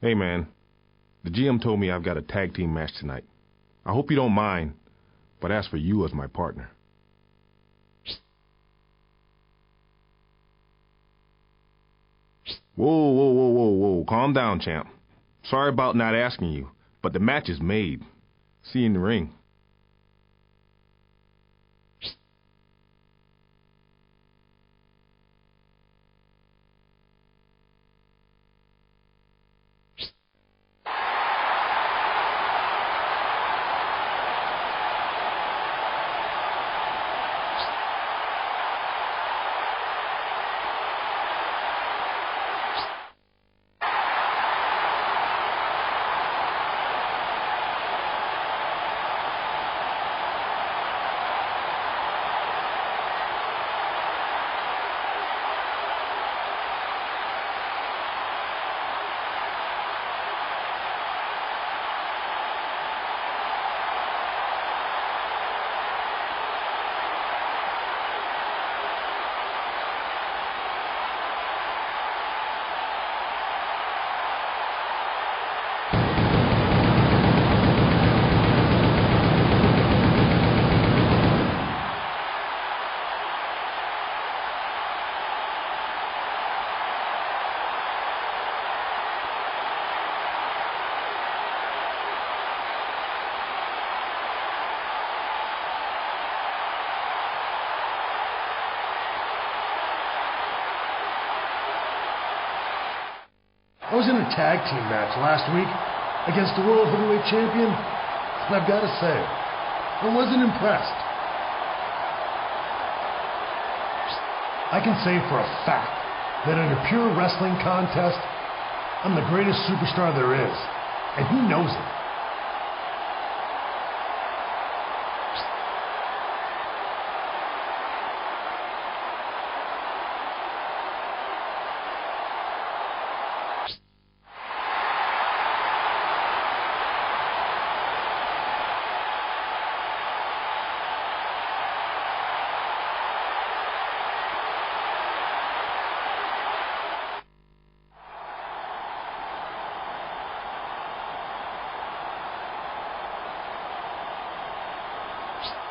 Hey, man. The GM told me I've got a tag team match tonight. I hope you don't mind, but ask for you as my partner. Whoa, whoa, whoa, whoa, whoa. Calm down, champ. Sorry about not asking you, but the match is made. See you in the ring. I was in a tag team match last week against the World Heavyweight Champion, and I've got to say, I wasn't impressed. I can say for a fact that in a pure wrestling contest, I'm the greatest superstar there is, and he knows it.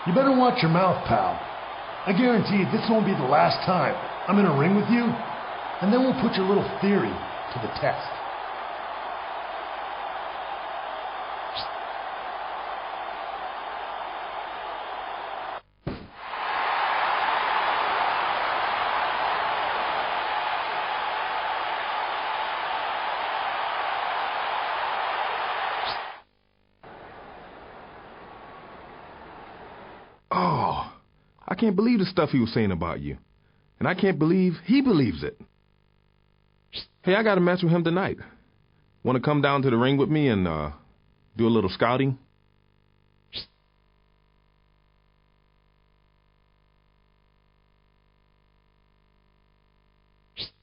You better watch your mouth, pal. I guarantee this won't be the last time I'm in a ring with you, and then we'll put your little theory to the test. Oh, I can't believe the stuff he was saying about you. And I can't believe he believes it. Hey, I got a match with him tonight. Want to come down to the ring with me and do a little scouting?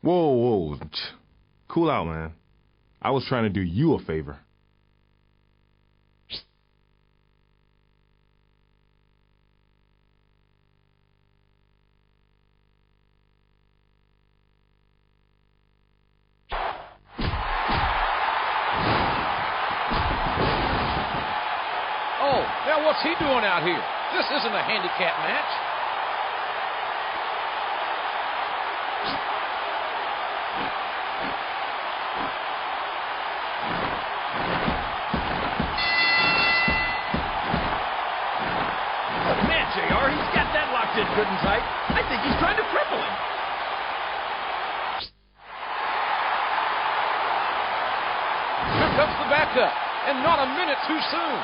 Whoa, whoa. Cool out, man. I was trying to do you a favor. Oh, now what's he doing out here? This isn't a handicap match. Oh, man, JR, he's got that locked in good and tight. I think he's trying to cripple him. Here comes the backup, and not a minute too soon.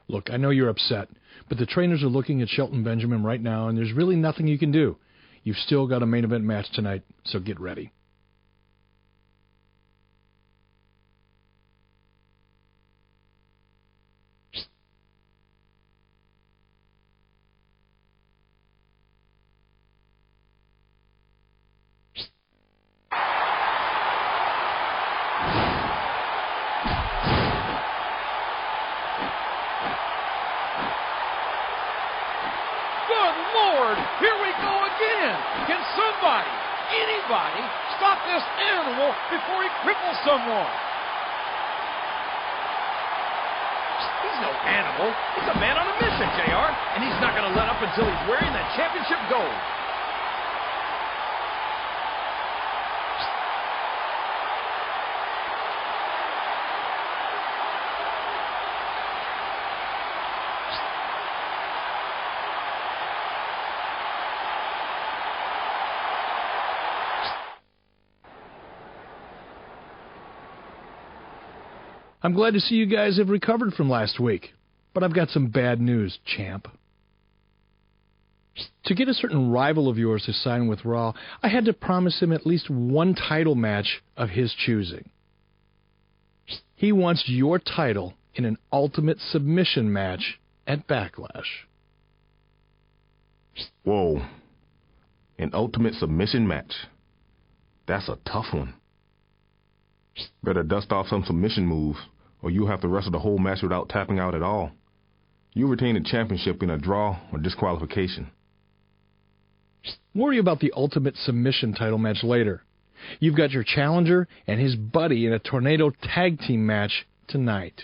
Look, I know you're upset, but the trainers are looking at Shelton Benjamin right now, and there's really nothing you can do. You've still got a main event match tonight, so get ready. Here we go again. Can somebody, anybody, stop this animal before he cripples someone? He's no animal. He's a man on a mission, JR. And he's not going to let up until he's wearing that championship gold. I'm glad to see you guys have recovered from last week, but I've got some bad news, champ. To get a certain rival of yours to sign with Raw, I had to promise him at least one title match of his choosing. He wants your title in an ultimate submission match at Backlash. Whoa. An ultimate submission match? That's a tough one. Better dust off some submission moves, or you'll have to wrestle the whole match without tapping out at all. You'll retain the championship in a draw or disqualification. Worry about the ultimate submission title match later. You've got your challenger and his buddy in a tornado tag team match tonight.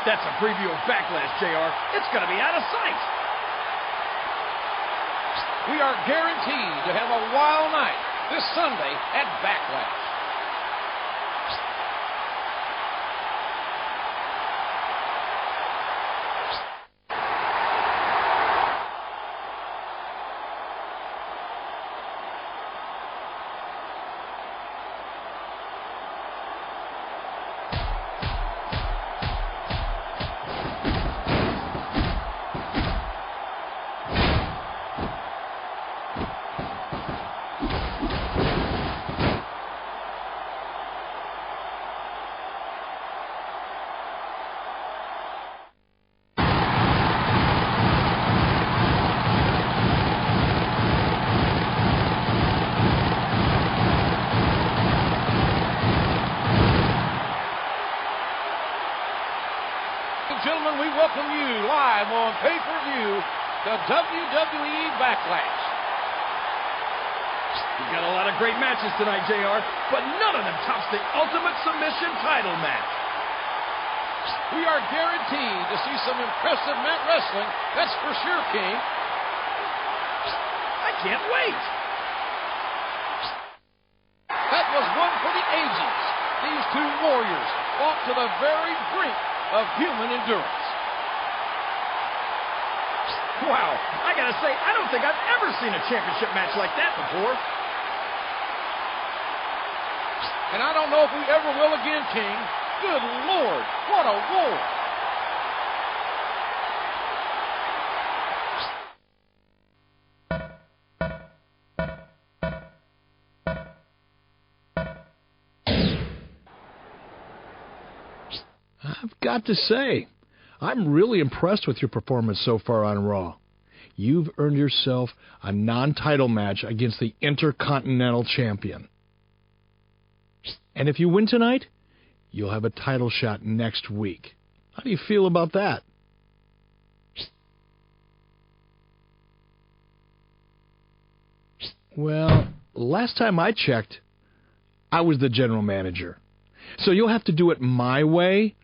That's a preview of Backlash, JR. It's going to be out of sight. We are guaranteed to have a wild night this Sunday at Backlash. Gentlemen, we welcome you live on pay-per-view to WWE Backlash. We've got a lot of great matches tonight, JR, but none of them tops the Ultimate Submission title match. We are guaranteed to see some impressive mat wrestling, that's for sure, King. I can't wait. That was one for the ages. These two warriors fought to the very brink of human endurance. Wow, I gotta say, I don't think I've ever seen a championship match like that before. And I don't know if we ever will again, King. Good Lord, what a war! I've got to say, I'm really impressed with your performance so far on Raw. You've earned yourself a non-title match against the Intercontinental Champion. And if you win tonight, you'll have a title shot next week. How do you feel about that? Well, last time I checked, I was the general manager. So you'll have to do it my way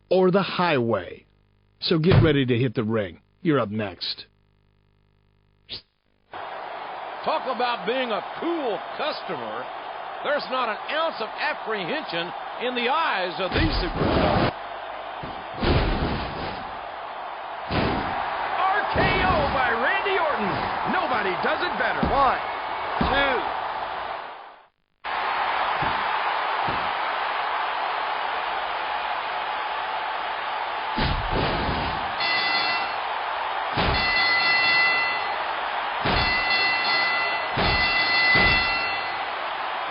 or the highway. So get ready to hit the ring. You're up next. Talk about being a cool customer. There's not an ounce of apprehension in the eyes of these superstars. RKO by Randy Orton. Nobody does it better. 1, 2.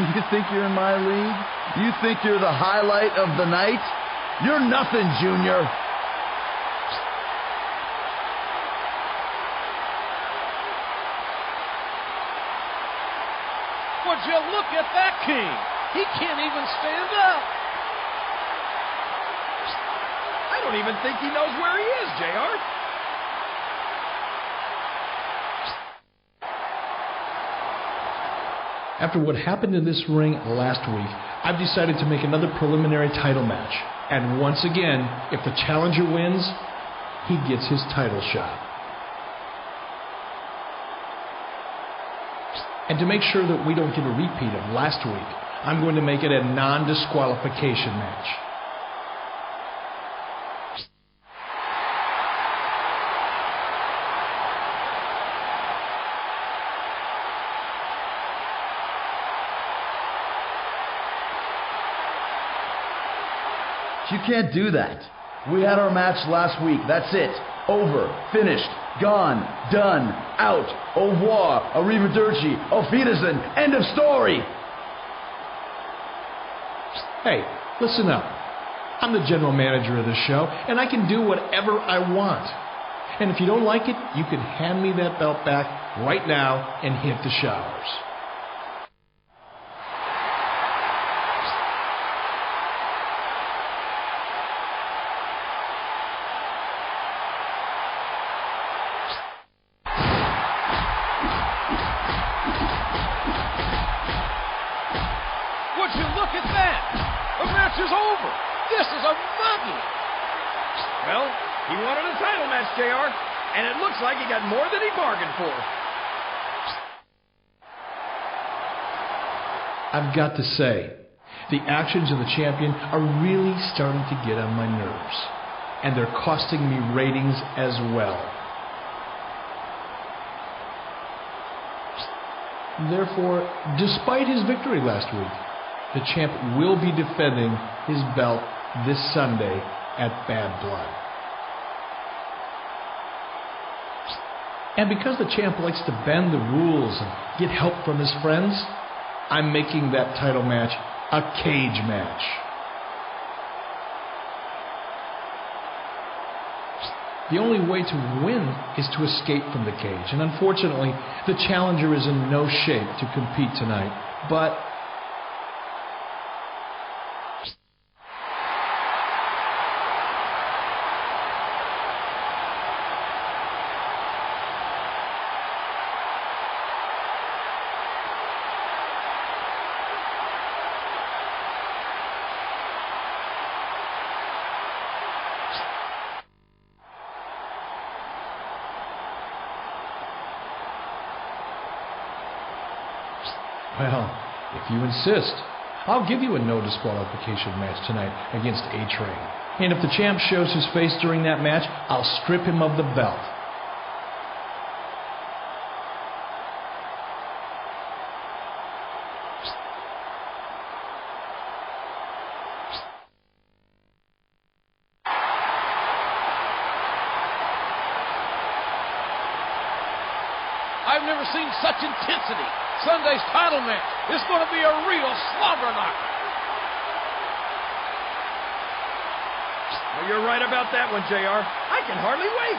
You think you're in my league? You think you're the highlight of the night? You're nothing, Junior. Would you look at that king? He can't even stand up. I don't even think he knows where he is, JR. After what happened in this ring last week, I've decided to make another preliminary title match. And once again, if the challenger wins, he gets his title shot. And to make sure that we don't get a repeat of last week, I'm going to make it a non-disqualification match. You can't do that. We had our match last week. That's it. Over. Finished. Gone. Done. Out. Au revoir. Arrivederci. Auf Wiedersehen. End of story. Hey, listen up. I'm the general manager of this show, and I can do whatever I want. And if you don't like it, you can hand me that belt back right now and hit the showers. Would you look at that? The match is over. This is a mugging. Well, he wanted a title match, JR, and it looks like he got more than he bargained for. I've got to say, the actions of the champion are really starting to get on my nerves. And they're costing me ratings as well. Therefore, despite his victory last week, the champ will be defending his belt this Sunday at Bad Blood. And because the champ likes to bend the rules and get help from his friends, I'm making that title match a cage match. The only way to win is to escape from the cage, and unfortunately, the challenger is in no shape to compete tonight, but well, if you insist, I'll give you a no disqualification match tonight against A-Train. And if the champ shows his face during that match, I'll strip him of the belt. I've never seen such intensity. Sunday's title match is going to be a real slobber knocker. Well, you're right about that one, JR. I can hardly wait.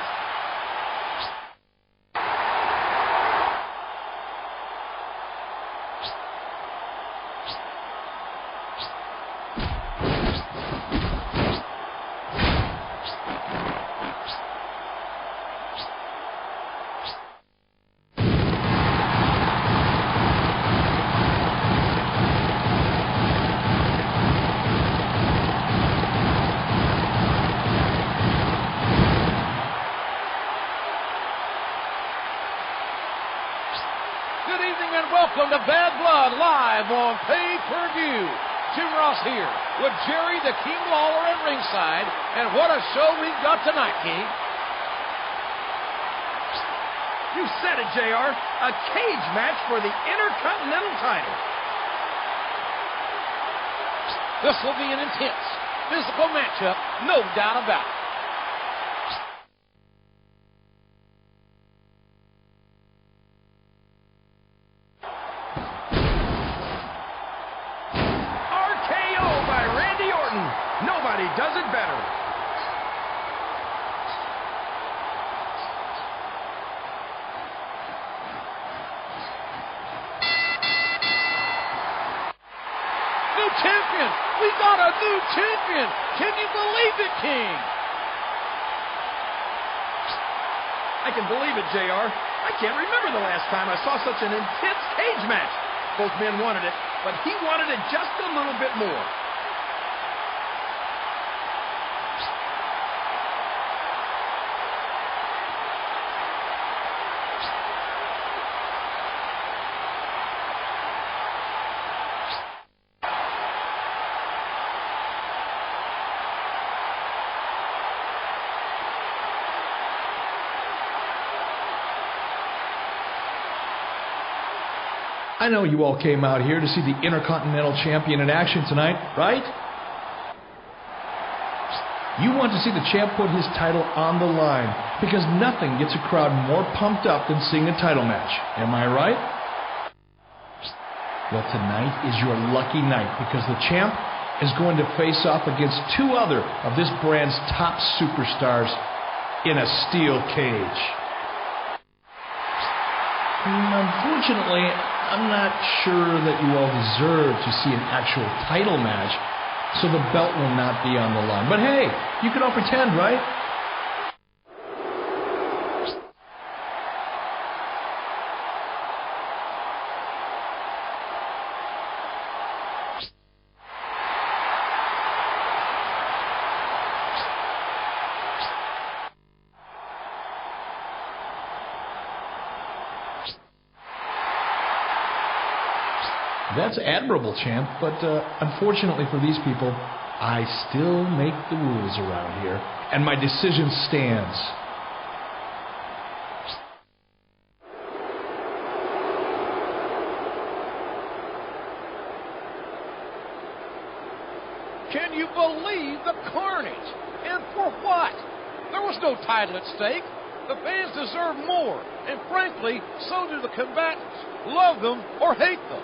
Good evening and welcome to Bad Blood live on pay-per-view. Jim Ross here with Jerry the King Lawler at ringside, and what a show we've got tonight, King. You said it, JR. A cage match for the Intercontinental title. This will be an intense, physical matchup, no doubt about it. RKO by Randy Orton. Nobody does it better. Champion! We got a new champion! Can you believe it, King? I can believe it, JR. I can't remember the last time I saw such an intense cage match. Both men wanted it, but he wanted it just a little bit more. I know you all came out here to see the Intercontinental Champion in action tonight, right? You want to see the champ put his title on the line, because nothing gets a crowd more pumped up than seeing a title match. Am I right? Well, tonight is your lucky night, because the champ is going to face off against two other of this brand's top superstars in a steel cage. Unfortunately, I'm not sure that you all deserve to see an actual title match, so the belt will not be on the line. But hey, you can all pretend, right? That's admirable, champ, but unfortunately for these people, I still make the rules around here, and my decision stands. Can you believe the carnage? And for what? There was no title at stake. The fans deserve more, and frankly, so do the combatants. Love them or hate them.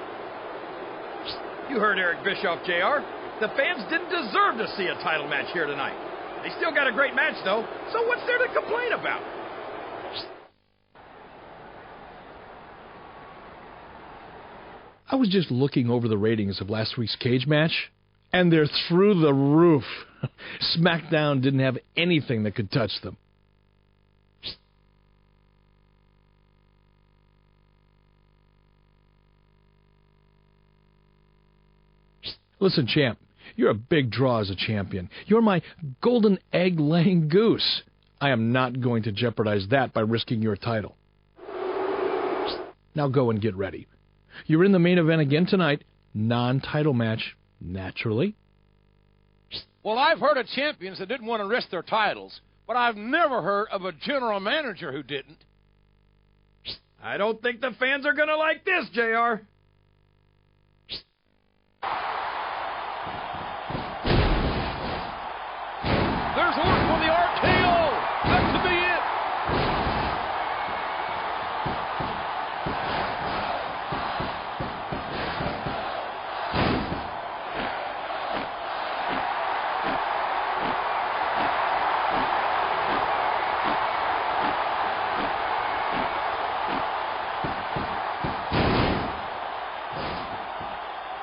You heard Eric Bischoff, JR. The fans didn't deserve to see a title match here tonight. They still got a great match, though, so what's there to complain about? I was just looking over the ratings of last week's cage match, and they're through the roof. Smackdown didn't have anything that could touch them. Listen, champ, you're a big draw as a champion. You're my golden egg-laying goose. I am not going to jeopardize that by risking your title. Now go and get ready. You're in the main event again tonight. Non-title match, naturally. Well, I've heard of champions that didn't want to risk their titles, but I've never heard of a general manager who didn't. I don't think the fans are going to like this, JR. There's Orton for the RKO. That could be it.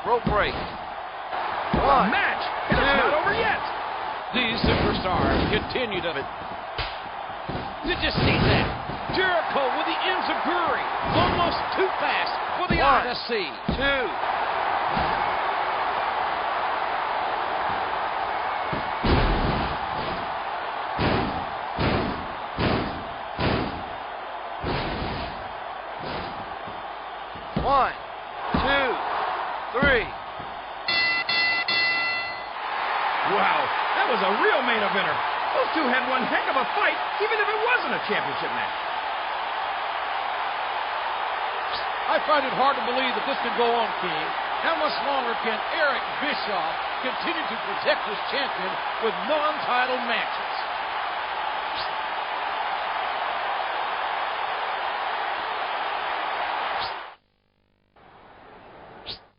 Rope break. One, Match. And it's not over yet. These superstars continue to... Did you see that? Jericho with the enziguri. Almost too fast for the eye to see. 2. One, 2, 3. Wow, that was a real main eventer. Those two had one heck of a fight, even if it wasn't a championship match. I find it hard to believe that this can go on, King. How much longer can Eric Bischoff continue to protect his champion with non-title matches?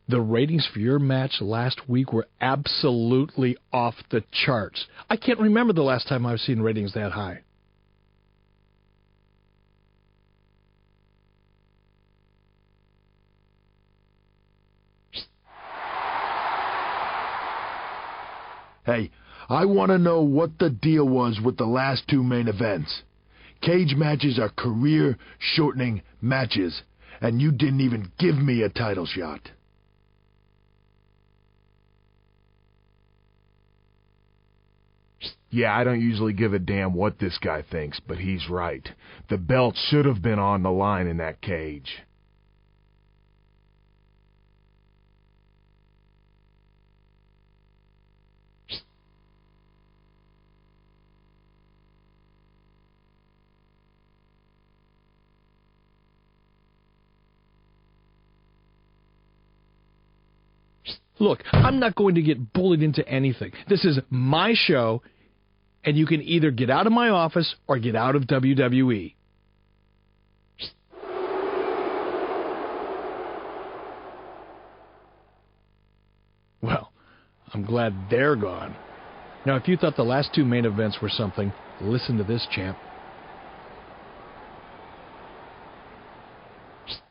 The ratings for your match last week were absolutely off the charts. I can't remember the last time I've seen ratings that high. Hey, I want to know what the deal was with the last two main events. Cage matches are career-shortening matches, and you didn't even give me a title shot. Yeah, I don't usually give a damn what this guy thinks, but he's right. The belt should have been on the line in that cage. Look, I'm not going to get bullied into anything. This is my show, and you can either get out of my office or get out of WWE. Well, I'm glad they're gone. Now, if you thought the last two main events were something, listen to this, champ.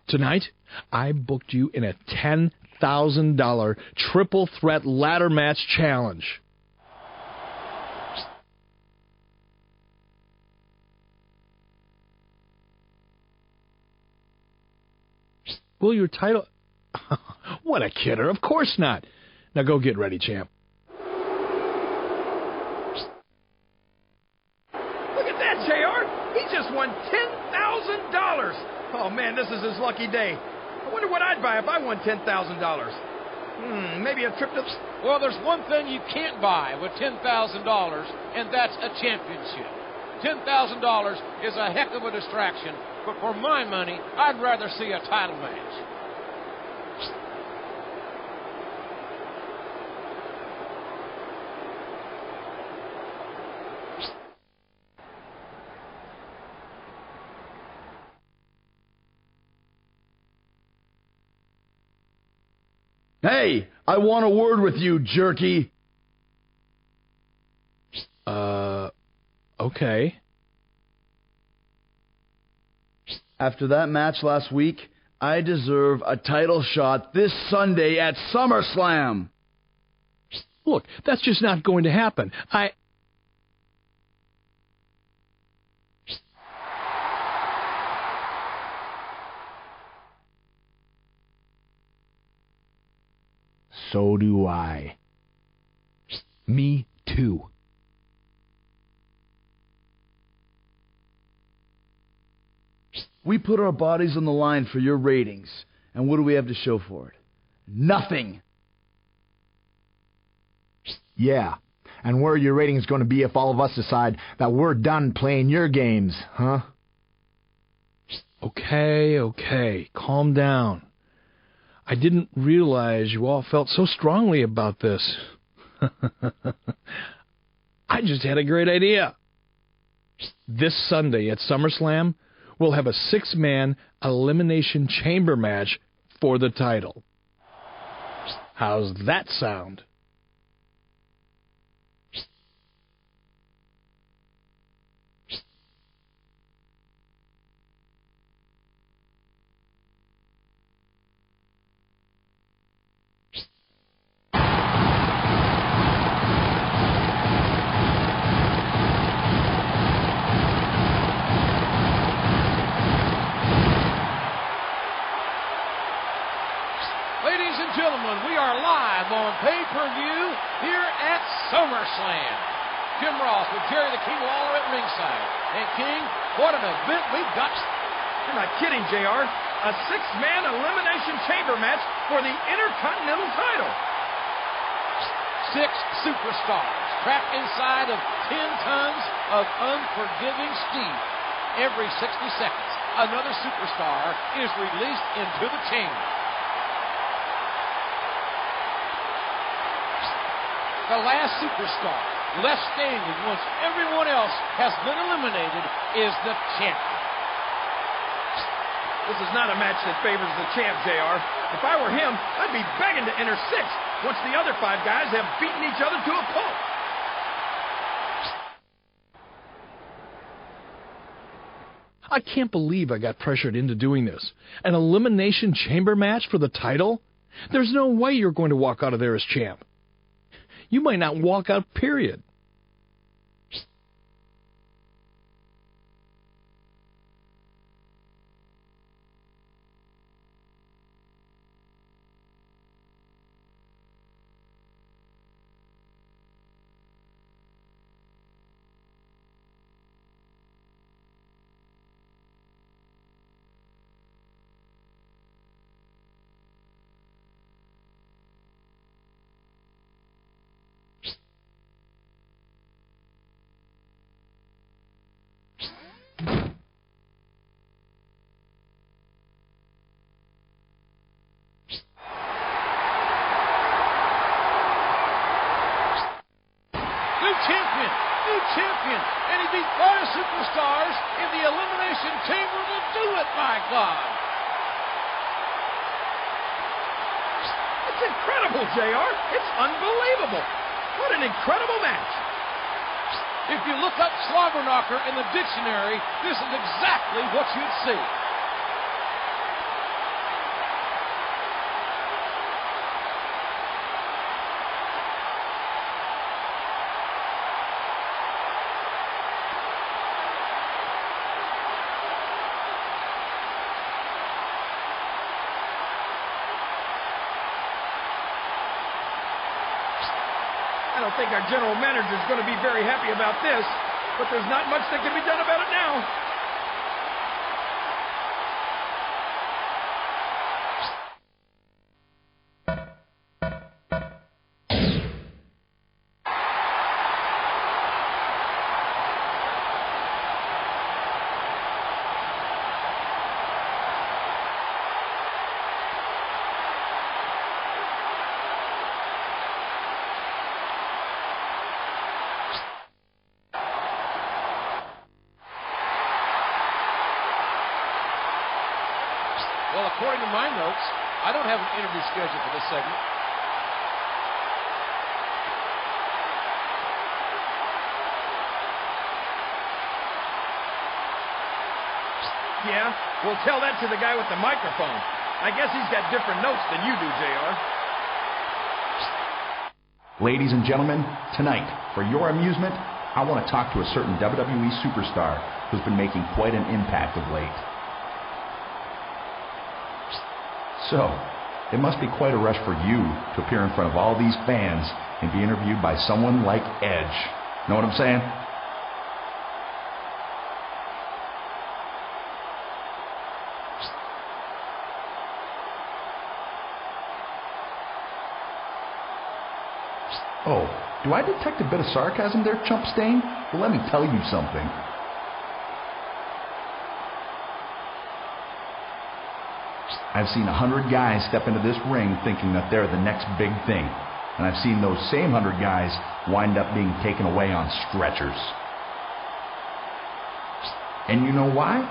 Tonight, I booked you in a $10,000 triple threat ladder match challenge. Will your title... What a kidder. Of course not. Now go get ready, champ. Look at that, JR. He just won $10,000. Oh, man, this is his lucky day. I wonder what I'd buy if I won $10,000. Maybe a trip to... Well, there's one thing you can't buy with $10,000, and that's a championship. $10,000 is a heck of a distraction, but for my money, I'd rather see a title match. Hey, I want a word with you, jerky. Okay. After that match last week, I deserve a title shot this Sunday at SummerSlam. Look, that's just not going to happen. So do I. Me too. We put our bodies on the line for your ratings, and what do we have to show for it? Nothing. Yeah, and where are your ratings going to be if all of us decide that we're done playing your games, huh? Okay, calm down. I didn't realize you all felt so strongly about this. I just had a great idea. This Sunday at SummerSlam, we'll have a 6-man elimination chamber match for the title. How's that sound? Ladies and gentlemen, we are live on pay-per-view here at SummerSlam. Jim Ross with Jerry the King Lawler at ringside. And King, what an event we've got. You're not kidding, JR. A 6-man elimination chamber match for the Intercontinental title. 6 superstars trapped inside of 10 tons of unforgiving steel every 60 seconds. another superstar is released into the chamber. The last superstar left standing once everyone else has been eliminated is the champion. This is not a match that favors the champ, JR. If I were him, I'd be begging to enter 6 once the other 5 guys have beaten each other to a pulp. I can't believe I got pressured into doing this. An elimination chamber match for the title? There's no way you're going to walk out of there as champ. You might not walk out, period. New champion, and he beat 5 superstars in the Elimination Chamber to do it, my God! It's incredible, JR. It's unbelievable. What an incredible match. If you look up slobber knocker in the dictionary, this is exactly what you'd see. I don't think our general manager is going to be very happy about this, but there's not much that can be done about it now. Well, according to my notes, I don't have an interview scheduled for this segment. Yeah? Well, tell that to the guy with the microphone. I guess he's got different notes than you do, JR. Ladies and gentlemen, tonight, for your amusement, I want to talk to a certain WWE superstar who's been making quite an impact of late. So, it must be quite a rush for you to appear in front of all these fans and be interviewed by someone like Edge. Know what I'm saying? Oh, do I detect a bit of sarcasm there, Chump Stain? Well, let me tell you something. I've seen 100 guys step into this ring thinking that they're the next big thing. And I've seen those same 100 guys wind up being taken away on stretchers. And you know why?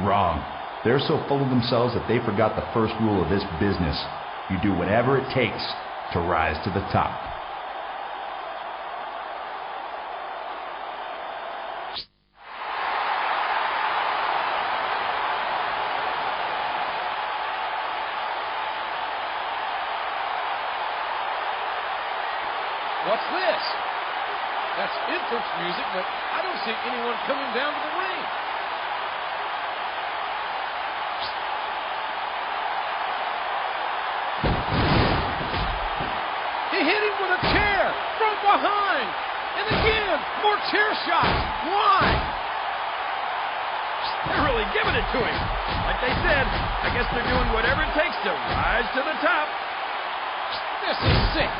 Wrong. They're so full of themselves that they forgot the first rule of this business. You do whatever it takes to rise to the top. What's this? That's entrance music, but I don't see anyone coming down to the ring. He hit him with a chair from behind. And again, more chair shots. Why? They're really giving it to him. Like they said, I guess they're doing whatever it takes to rise to the top. This is sick.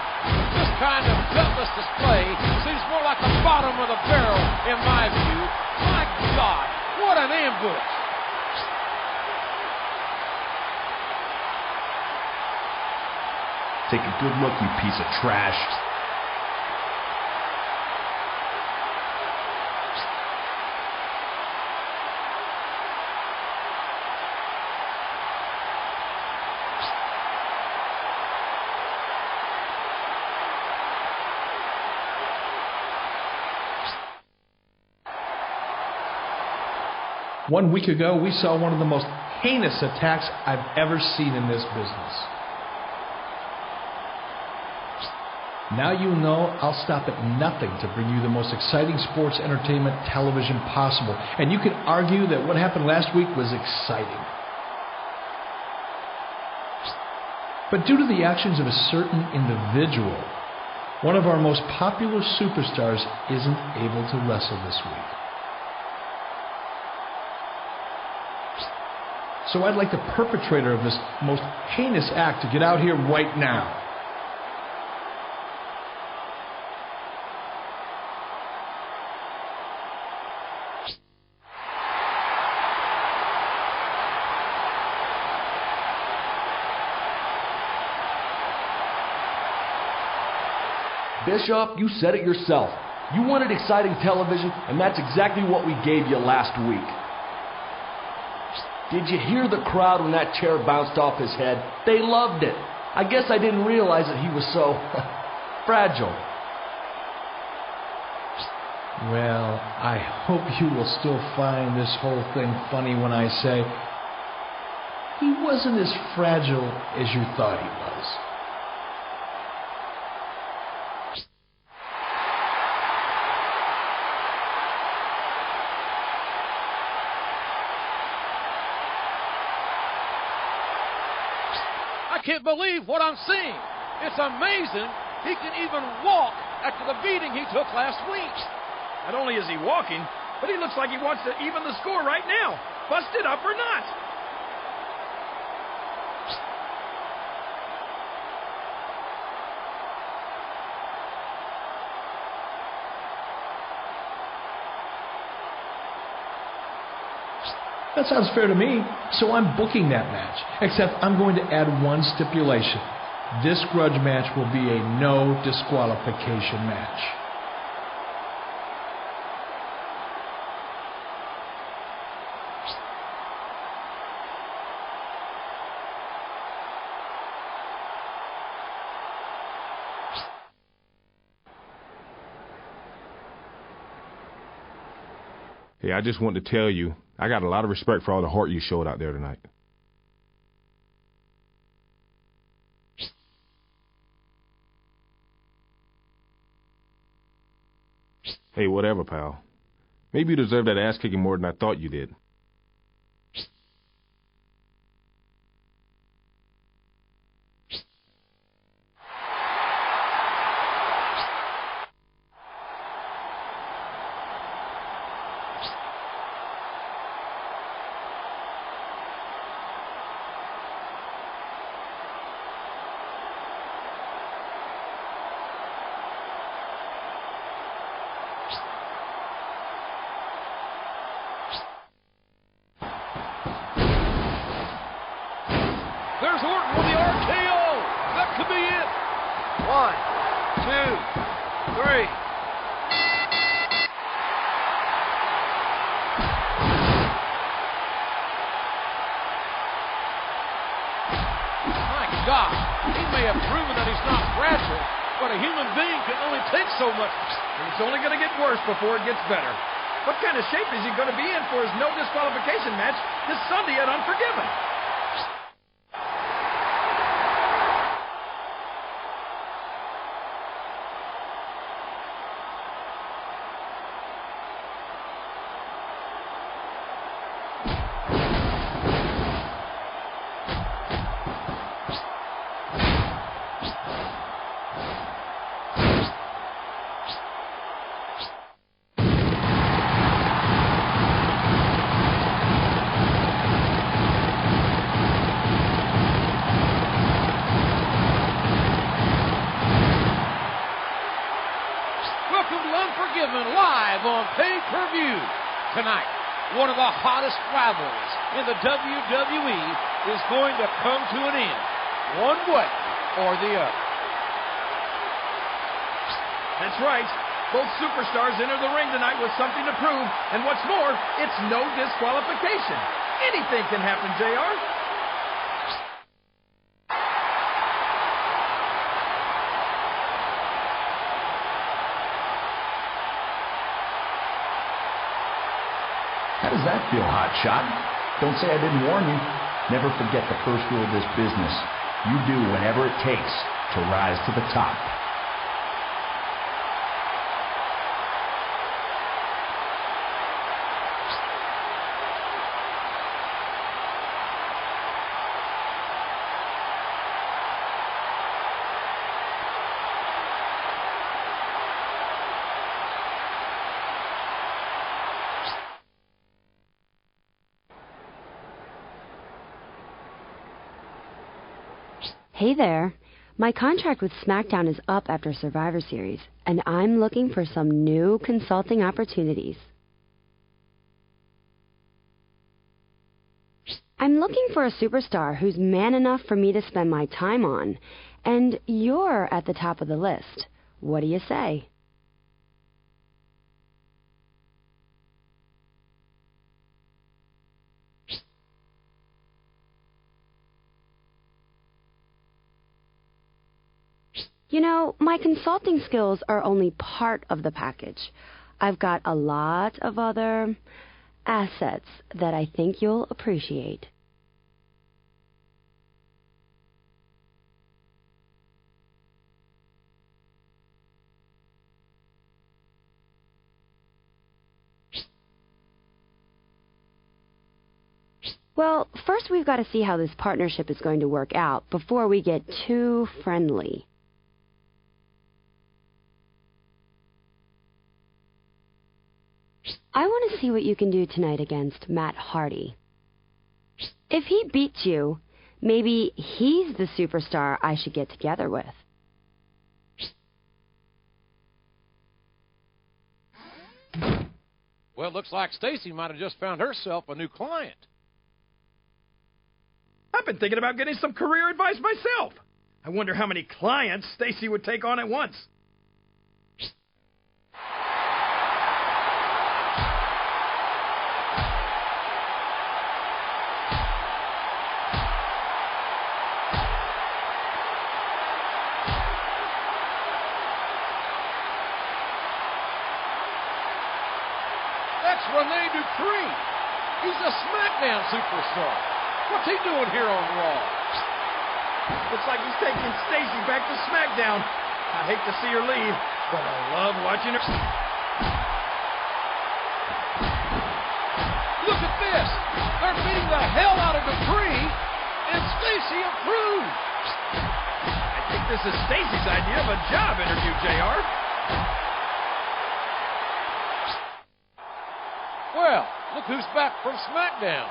This kind of gutless display seems more like the bottom of the barrel, in my view. My God, what an ambush. Take a good look, you piece of trash. One week ago, we saw one of the most heinous attacks I've ever seen in this business. Now you know I'll stop at nothing to bring you the most exciting sports entertainment television possible. And you can argue that what happened last week was exciting. But due to the actions of a certain individual, one of our most popular superstars isn't able to wrestle this week. So I'd like the perpetrator of this most heinous act to get out here right now. Bischoff, you said it yourself. You wanted exciting television, and that's exactly what we gave you last week. Did you hear the crowd when that chair bounced off his head? They loved it. I guess I didn't realize that he was so fragile. Well, I hope you will still find this whole thing funny when I say he wasn't as fragile as you thought he was. I can't believe what I'm seeing. It's amazing he can even walk after the beating he took last week. Not only is he walking, but he looks like he wants to even the score right now. Busted up or not. That sounds fair to me, so I'm booking that match. Except I'm going to add one stipulation. This grudge match will be a no disqualification match. Hey, I just want to tell you, I got a lot of respect for all the heart you showed out there tonight. Hey, whatever, pal. Maybe you deserve that ass kicking more than I thought you did. There's Orton with the RKO. That could be it. 1, 2, 3. My God, he may have proven that he's not fragile, but a human being can only take so much. And it's only going to get worse before it gets better. What kind of shape is he going to be in for his no disqualification match this Sunday at Unforgiven? pay-per-view. Tonight, one of the hottest rivalries in the WWE is going to come to an end, one way or the other. That's right. Both superstars enter the ring tonight with something to prove, and what's more, it's no disqualification. Anything can happen, JR. How does that feel, hot shot? Don't say I didn't warn you. Never forget the first rule of this business. You do whatever it takes to rise to the top. Hey there. My contract with Smackdown is up after Survivor Series, and I'm looking for some new consulting opportunities. I'm looking for a superstar who's man enough for me to spend my time on, and you're at the top of the list. What do you say? You know, my consulting skills are only part of the package. I've got a lot of other assets that I think you'll appreciate. Well, first we've got to see how this partnership is going to work out before we get too friendly. I want to see what you can do tonight against Matt Hardy. If he beats you, maybe he's the superstar I should get together with. Well, it looks like Stacy might have just found herself a new client. I've been thinking about getting some career advice myself. I wonder how many clients Stacy would take on at once. Rene Dupree. He's a Smackdown superstar. What's he doing here on Raw? Looks like he's taking Stacy back to Smackdown. I hate to see her leave, but I love watching her. Look at this. They're beating the hell out of Dupree, and Stacy approves. I think this is Stacy's idea of a job interview, JR. Well, look who's back from SmackDown.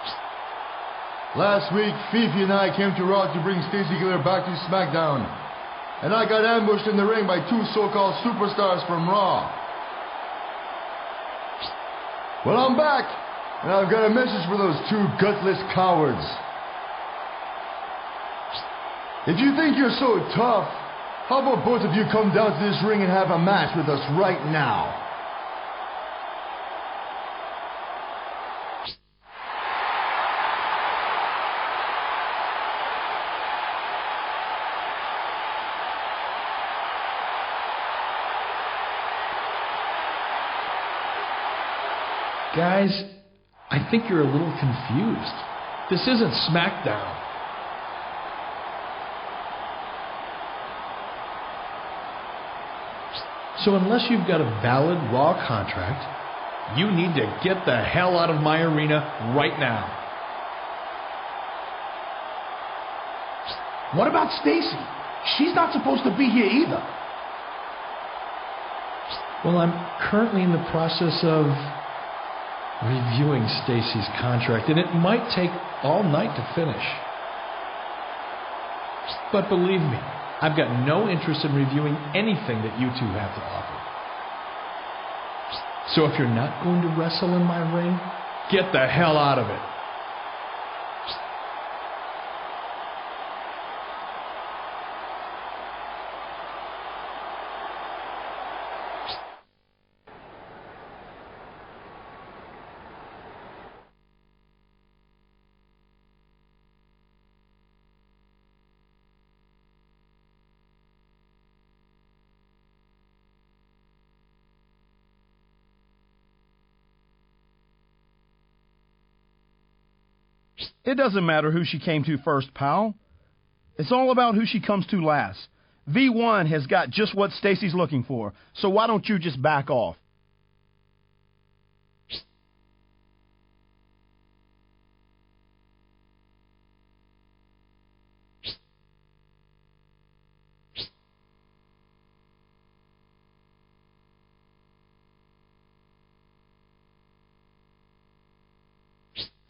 Last week, Fifi and I came to Raw to bring Stacy Keibler back to SmackDown. And I got ambushed in the ring by two so-called superstars from Raw. Well, I'm back, and I've got a message for those two gutless cowards. If you think you're so tough, how about both of you come down to this ring and have a match with us right now? Guys, I think you're a little confused. This isn't SmackDown. So unless you've got a valid Raw contract, you need to get the hell out of my arena right now. What about Stacy? She's not supposed to be here either. Well, I'm currently in the process of reviewing Stacy's contract, and it might take all night to finish. But believe me, I've got no interest in reviewing anything that you two have to offer. So if you're not going to wrestle in my ring, get the hell out of it. It doesn't matter who she came to first, pal. It's all about who she comes to last. V1 has got just what Stacy's looking for, so why don't you just back off?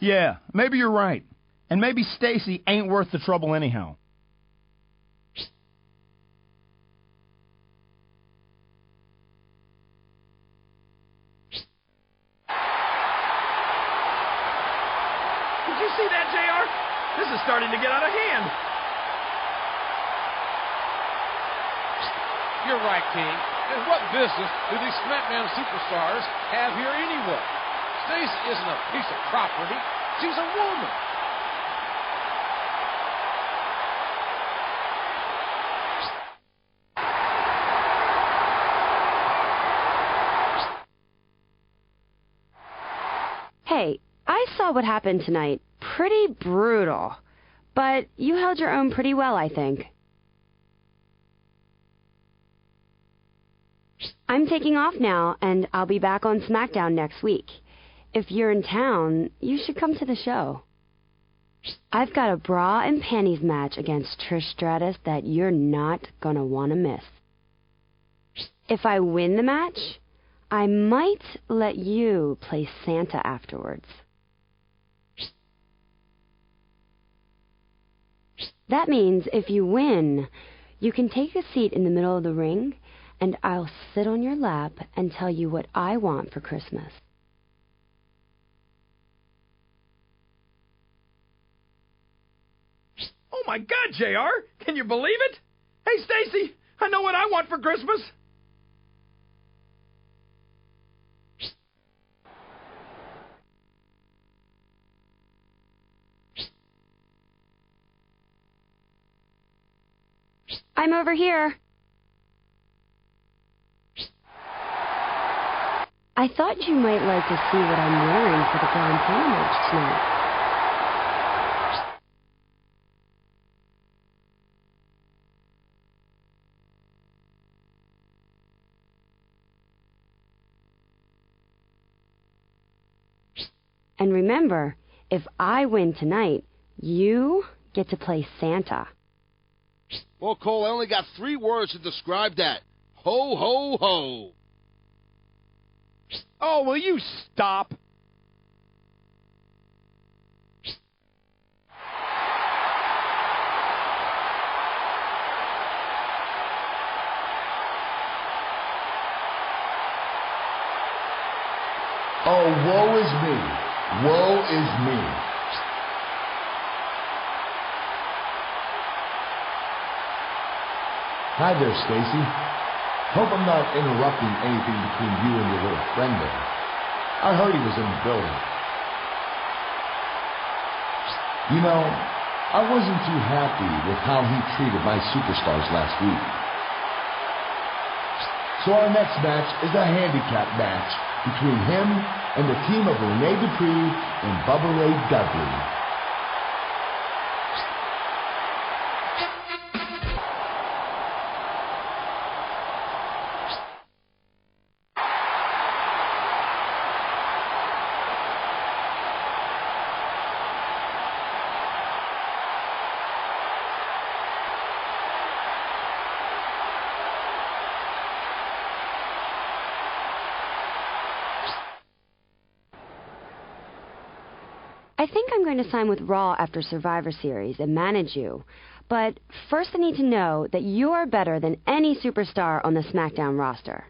Yeah, maybe you're right. And maybe Stacy ain't worth the trouble anyhow. Did you see that, JR? This is starting to get out of hand. You're right, King. And what business do these SmackDown superstars have here anyway? Stacy isn't a piece of property. She's a woman. Hey, I saw what happened tonight. Pretty brutal. But you held your own pretty well, I think. I'm taking off now, and I'll be back on SmackDown next week. If you're in town, you should come to the show. I've got a bra and panties match against Trish Stratus that you're not gonna want to miss. If I win the match, I might let you play Santa afterwards. That means if you win, you can take a seat in the middle of the ring, and I'll sit on your lap and tell you what I want for Christmas. Oh my God, JR! Can you believe it? Hey, Stacy, I know what I want for Christmas. I'm over here. I thought you might like to see what I'm wearing for the Grand Prix match tonight. And remember, if I win tonight, you get to play Santa. Well, Cole, I only got 3 words to describe that. Ho, ho, ho. Oh, will you stop? Oh, woe is me. Woe is me. Hi there, Stacy. Hope I'm not interrupting anything between you and your little friend there. I heard he was in the building. You know, I wasn't too happy with how he treated my superstars last week. So our next match is a handicap match between him and the team of Rene Dupree and Bubba Ray Dudley. I think I'm going to sign with Raw after Survivor Series and manage you. But first I need to know that you're better than any superstar on the SmackDown roster.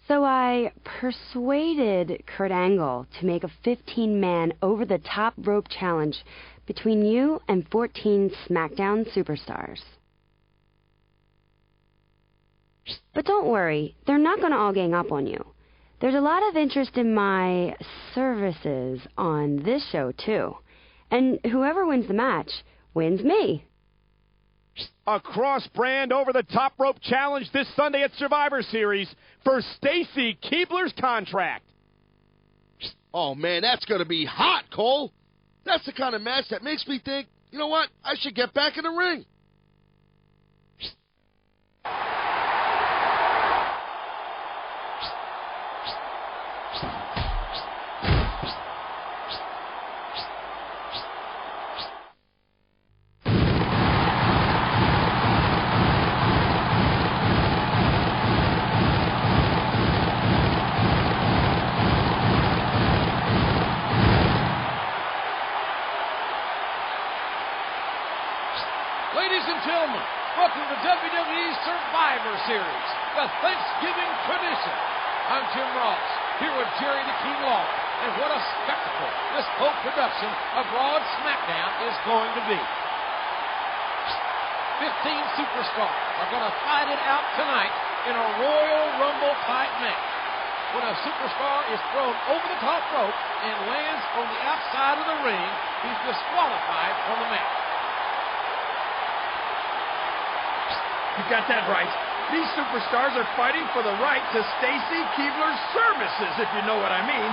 So I persuaded Kurt Angle to make a 15-man over-the-top rope challenge between you and 14 SmackDown superstars. But don't worry, they're not going to all gang up on you. There's a lot of interest in my services on this show, too. And whoever wins the match wins me. A cross-brand over-the-top rope challenge this Sunday at Survivor Series for Stacy Keibler's contract. Oh, man, that's going to be hot, Cole. That's the kind of match that makes me think, you know what, I should get back in the ring. Ladies and gentlemen, welcome to WWE Survivor Series, the Thanksgiving tradition. I'm Jim Ross, here with Jerry the King Lawler, and what a spectacle this whole production of Raw and SmackDown is going to be. 15 superstars are going to fight it out tonight in a Royal Rumble type match. When a superstar is thrown over the top rope and lands on the outside of the ring, he's disqualified from the match. You got that right. These superstars are fighting for the right to Stacy Keibler's services, if you know what I mean.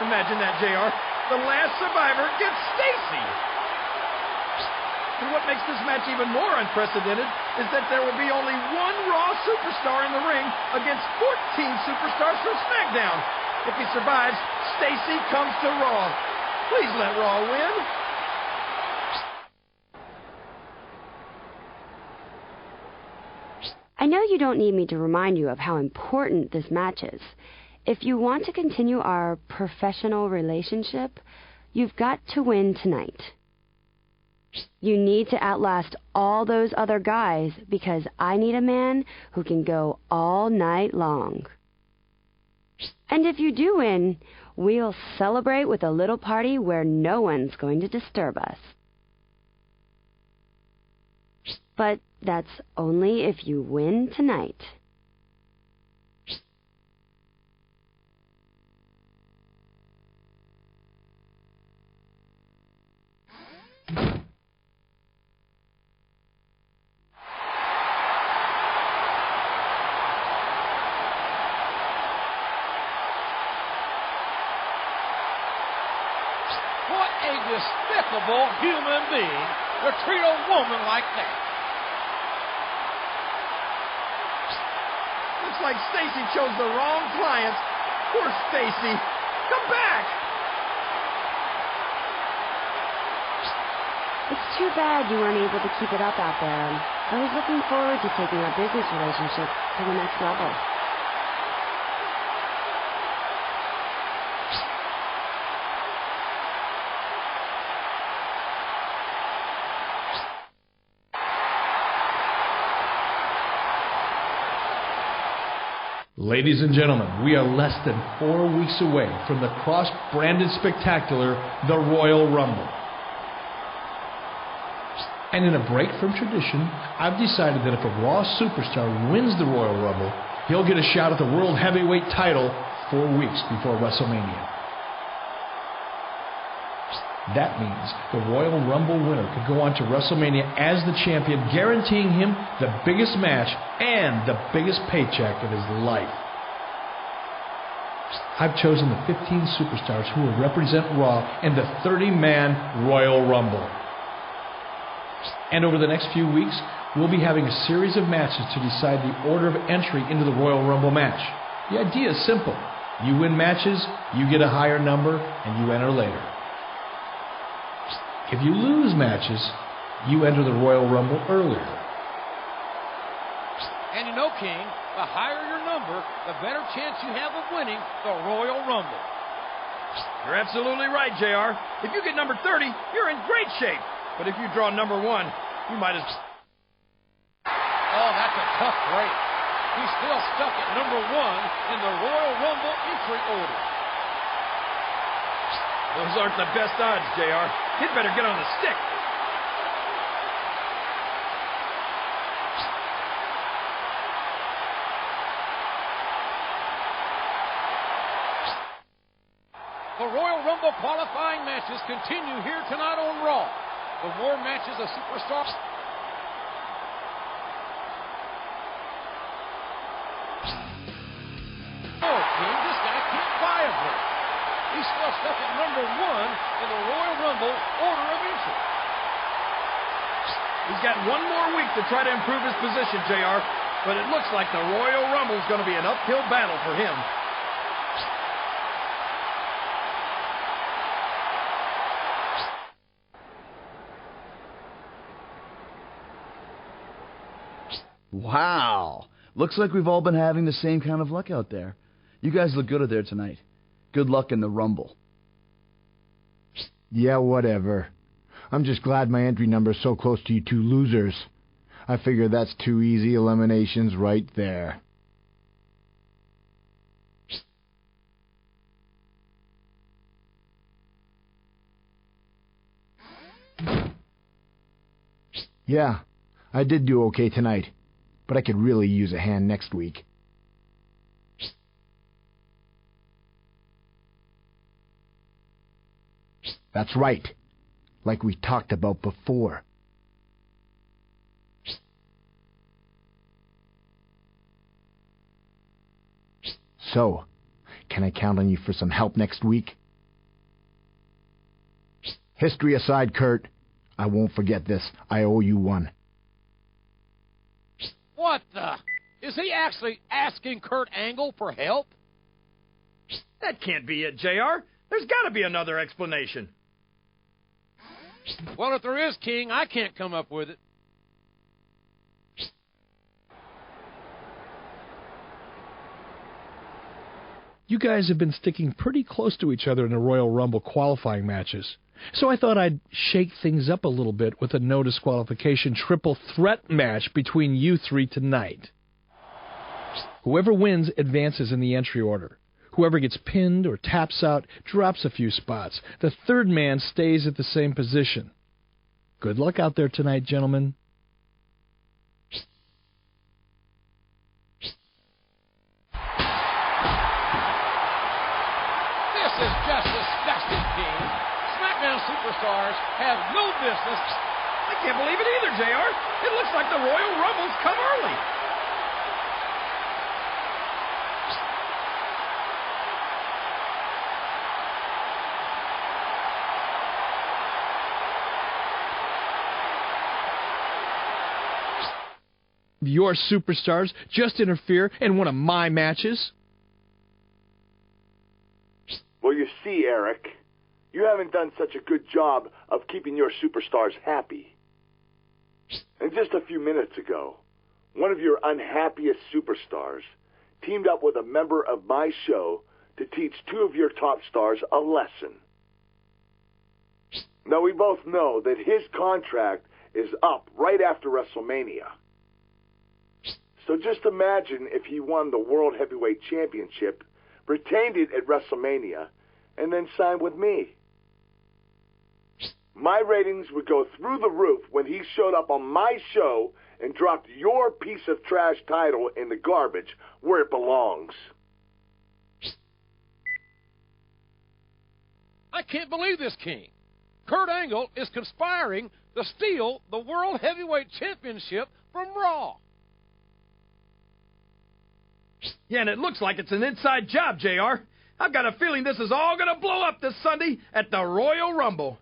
Imagine that, JR. The last survivor gets Stacy. And what makes this match even more unprecedented is that there will be only one Raw superstar in the ring against 14 superstars from SmackDown. If he survives, Stacy comes to Raw. Please let Raw win. I know you don't need me to remind you of how important this match is. If you want to continue our professional relationship, you've got to win tonight. You need to outlast all those other guys because I need a man who can go all night long. And if you do win, we'll celebrate with a little party where no one's going to disturb us. But that's only if you win tonight. What a despicable human being to treat a woman like that. Looks like Stacy chose the wrong clients. Poor Stacy. Come back! It's too bad you weren't able to keep it up out there. I was looking forward to taking our business relationship to the next level. Ladies and gentlemen, we are less than 4 weeks away from the cross-branded spectacular, the Royal Rumble. And in a break from tradition, I've decided that if a Raw superstar wins the Royal Rumble, he'll get a shot at the World Heavyweight title 4 weeks before WrestleMania. That means the Royal Rumble winner could go on to WrestleMania as the champion, guaranteeing him the biggest match and the biggest paycheck of his life. I've chosen the 15 superstars who will represent Raw in the 30-man Royal Rumble. And over the next few weeks, we'll be having a series of matches to decide the order of entry into the Royal Rumble match. The idea is simple. You win matches, you get a higher number, and you enter later. If you lose matches, you enter the Royal Rumble earlier. And you know, King, the higher your number, the better chance you have of winning the Royal Rumble. You're absolutely right, JR. If you get number 30, you're in great shape. But if you draw number 1, you might as... Oh, that's a tough break. He's still stuck at number 1 in the Royal Rumble entry order. Those aren't the best odds, JR. He'd better get on the stick. The Royal Rumble qualifying matches continue here tonight on Raw. The more matches of superstars. Oh, King, this guy can't buy a break. He's still stuck at number 1 in the Royal Rumble order of entry. He's got one more week to try to improve his position, JR, but it looks like the Royal Rumble is going to be an uphill battle for him. Wow. Looks like we've all been having the same kind of luck out there. You guys look good out there tonight. Good luck in the Rumble. Yeah, whatever. I'm just glad my entry number's so close to you two losers. I figure that's 2 easy eliminations right there. Yeah, I did do okay tonight, but I could really use a hand next week. That's right, like we talked about before. So, can I count on you for some help next week? History aside, Kurt, I won't forget this. I owe you one. What the? Is he actually asking Kurt Angle for help? That can't be it, JR. There's got to be another explanation. Well, if there is, King, I can't come up with it. You guys have been sticking pretty close to each other in the Royal Rumble qualifying matches. So I thought I'd shake things up a little bit with a no disqualification triple threat match between you three tonight. Whoever wins advances in the entry order. Whoever gets pinned or taps out drops a few spots. The third man stays at the same position. Good luck out there tonight, gentlemen. This is just disgusting, King. Smackdown superstars have no business. I can't believe it either, JR. It looks like the Royal Rumble's come early. Your superstars just interfere in one of my matches? Well, you see, Eric, you haven't done such a good job of keeping your superstars happy. And just a few minutes ago, one of your unhappiest superstars teamed up with a member of my show to teach 2 of your top stars a lesson. Now, we both know that his contract is up right after WrestleMania. So just imagine if he won the World Heavyweight Championship, retained it at WrestleMania, and then signed with me. My ratings would go through the roof when he showed up on my show and dropped your piece of trash title in the garbage where it belongs. I can't believe this, King. Kurt Angle is conspiring to steal the World Heavyweight Championship from Raw. Yeah, and it looks like it's an inside job, JR. I've got a feeling this is all going to blow up this Sunday at the Royal Rumble.